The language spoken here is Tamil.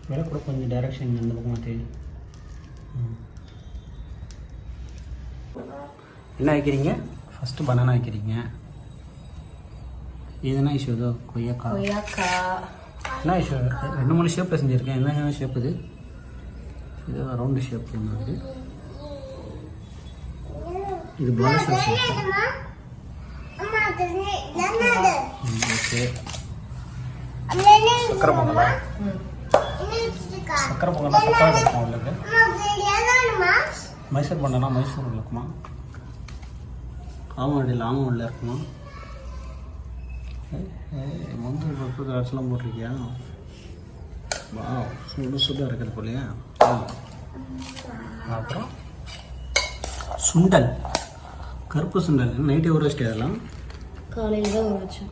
விலை கூட கொஞ்சம் டைரக்ஷன் அந்த பக்கமாக தெரியுது. என்ன வைக்கிறீங்க? ஃபஸ்ட்டு பனானா வைக்கிறீங்க. இது என்ன இஷ்யூ? ஏதோ கொய்யாக்கா. என்ன இஷ்யூ? 2-3 ஷேப்பில் செஞ்சுருக்கேன். என்ன ஷேப் இது? இது ரவுண்டு ஷேப் ஒன்று. இது பால்ஸ் ஷேப். ஓகே. சக்கரை பொங்கலா? சக்கரை பொங்கல்னா சக்கரை இருக்கும் உங்களுக்கு. மைசூர் பண்ணனா மைசூர் இருக்குமா? ஆமாடியில் உள்ள இருக்குமா? முந்திரி பருப்பு திராட்சைலாம் போட்டிருக்கியா? வா, சுடாக இருக்குது போலையா? அப்புறம் சுண்டல், கருப்பு சுண்டல். நைட்டே ஊற வச்சுட்டு அதெல்லாம் காலையில் தான் ஊற வச்சேன்.